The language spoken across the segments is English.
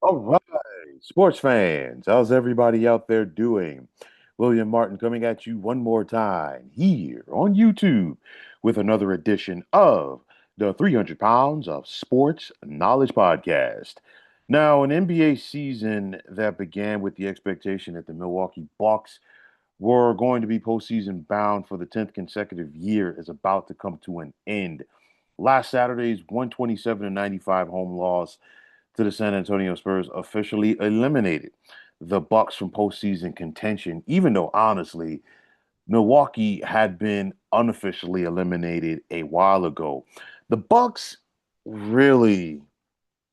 All right, sports fans, how's everybody out there doing? William Martin coming at you one more time here on YouTube with another edition of the 300 Pounds of Sports Knowledge Podcast. Now, an NBA season that began with the expectation that the Milwaukee Bucks were going to be postseason bound for the 10th consecutive year is about to come to an end. Last Saturday's 127 to 95 home loss to the San Antonio Spurs officially eliminated the Bucks from postseason contention, even though honestly, Milwaukee had been unofficially eliminated a while ago. The Bucks really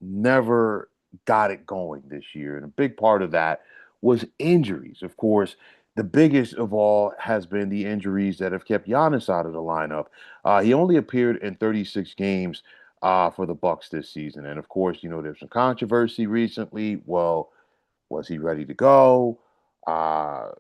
never got it going this year, and a big part of that was injuries. Of course, the biggest of all has been the injuries that have kept Giannis out of the lineup. He only appeared in 36 games for the Bucks this season, and of course, there's some controversy recently. Well, was he ready to go?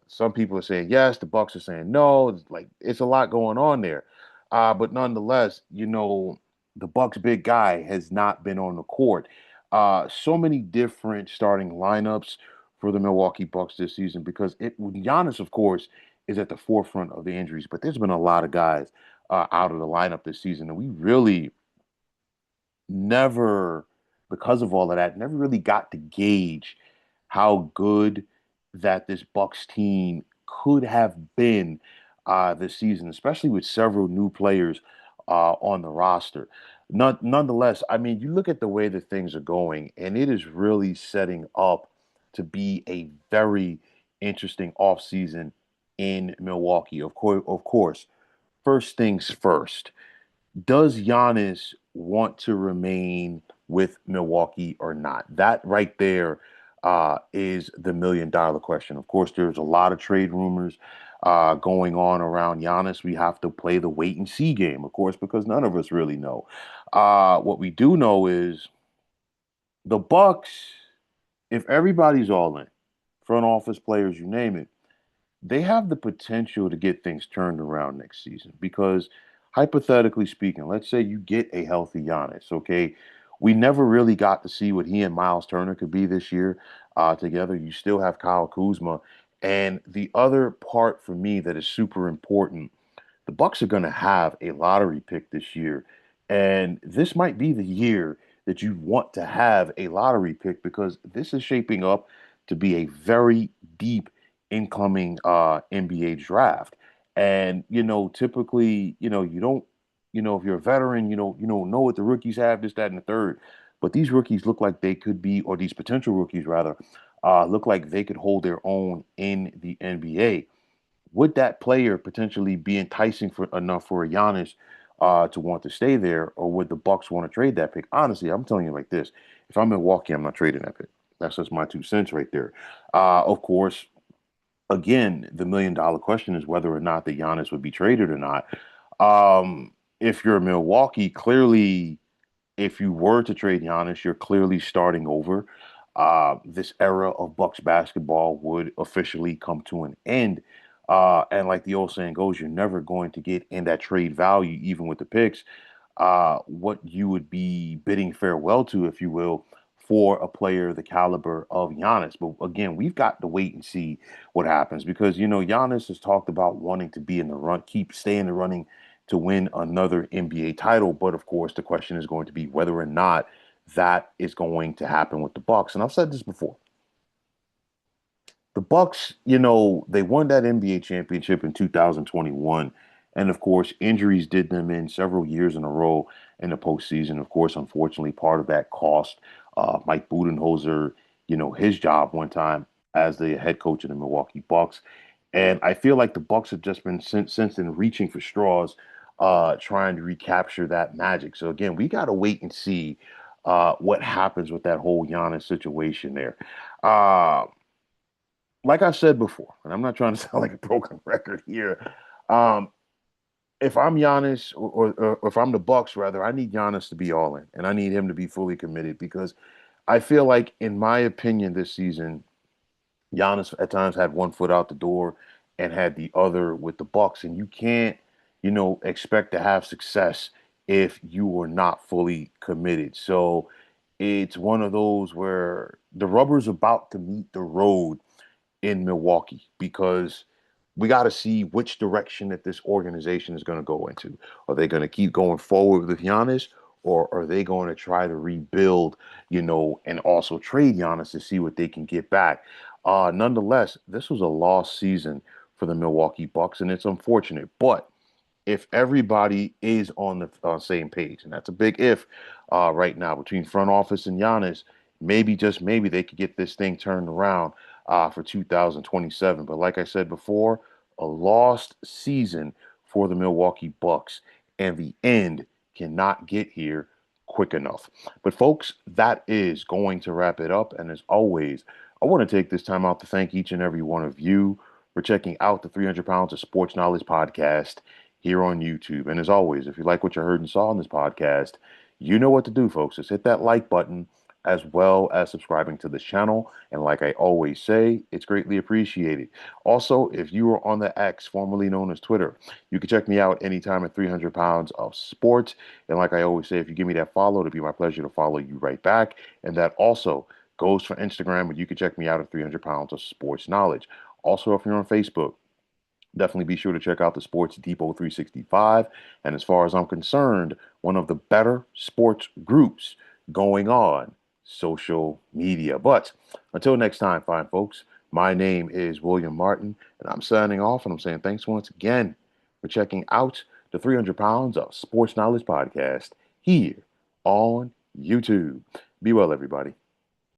Some people are saying yes. The Bucks are saying no. It's a lot going on there. But nonetheless, the Bucks' big guy has not been on the court. So many different starting lineups for the Milwaukee Bucks this season because Giannis, of course, is at the forefront of the injuries. But there's been a lot of guys out of the lineup this season, and we really never, because of all of that, never really got to gauge how good that this Bucks team could have been this season, especially with several new players on the roster. Nonetheless, I mean, you look at the way that things are going, and it is really setting up to be a very interesting offseason in Milwaukee. Of course, first things first, does Giannis want to remain with Milwaukee or not? That right there is the million-dollar question. Of course, there's a lot of trade rumors going on around Giannis. We have to play the wait and see game, of course, because none of us really know. What we do know is the Bucks, if everybody's all in, front office players, you name it, they have the potential to get things turned around next season because hypothetically speaking, let's say you get a healthy Giannis, okay? We never really got to see what he and Miles Turner could be this year together. You still have Kyle Kuzma. And the other part for me that is super important, the Bucks are going to have a lottery pick this year. And this might be the year that you want to have a lottery pick because this is shaping up to be a very deep incoming NBA draft. And typically, you don't, if you're a veteran, you don't know what the rookies have, this, that, and the third. But these rookies look like they could be, or these potential rookies rather, look like they could hold their own in the NBA. Would that player potentially be enticing for enough for a Giannis to want to stay there, or would the Bucks want to trade that pick? Honestly, I'm telling you like this: if I'm Milwaukee, I'm not trading that pick. That's just my 2 cents right there. Of course, again, the million-dollar question is whether or not the Giannis would be traded or not. If you're Milwaukee, clearly, if you were to trade Giannis, you're clearly starting over. This era of Bucks basketball would officially come to an end. And like the old saying goes, you're never going to get in that trade value, even with the picks, what you would be bidding farewell to, if you will, for a player the caliber of Giannis. But again, we've got to wait and see what happens because, Giannis has talked about wanting to be in the run, stay in the running to win another NBA title. But of course, the question is going to be whether or not that is going to happen with the Bucks. And I've said this before. The Bucks, they won that NBA championship in 2021. And of course, injuries did them in several years in a row in the postseason. Of course, unfortunately, part of that cost Mike Budenholzer, his job one time as the head coach of the Milwaukee Bucks. And I feel like the Bucks have just been since then reaching for straws, trying to recapture that magic. So again, we got to wait and see what happens with that whole Giannis situation there. Uh, like I said before, and I'm not trying to sound like a broken record here. Um, if I'm Giannis, or if I'm the Bucks, rather, I need Giannis to be all in, and I need him to be fully committed because I feel like, in my opinion, this season, Giannis at times had one foot out the door and had the other with the Bucks, and you can't, expect to have success if you are not fully committed. So it's one of those where the rubber's about to meet the road in Milwaukee because we got to see which direction that this organization is going to go into. Are they going to keep going forward with Giannis, or are they going to try to rebuild, and also trade Giannis to see what they can get back? Nonetheless, this was a lost season for the Milwaukee Bucks, and it's unfortunate. But if everybody is on the same page, and that's a big if right now between front office and Giannis, maybe just maybe they could get this thing turned around for 2027. But like I said before, a lost season for the Milwaukee Bucks, and the end cannot get here quick enough. But folks, that is going to wrap it up. And as always, I want to take this time out to thank each and every one of you for checking out the 300 Pounds of Sports Knowledge podcast here on YouTube. And as always, if you like what you heard and saw on this podcast, you know what to do, folks. Just hit that like button as well as subscribing to this channel. And like I always say, it's greatly appreciated. Also, if you are on the X, formerly known as Twitter, you can check me out anytime at 300 Pounds of Sports. And like I always say, if you give me that follow, it'll be my pleasure to follow you right back. And that also goes for Instagram, and you can check me out at 300 Pounds of Sports Knowledge. Also, if you're on Facebook, definitely be sure to check out the Sports Depot 365. And as far as I'm concerned, one of the better sports groups going on social media. But until next time, fine folks, my name is William Martin, and I'm signing off, and I'm saying thanks once again for checking out the 300 Pounds of Sports Knowledge podcast here on YouTube. Be well, everybody.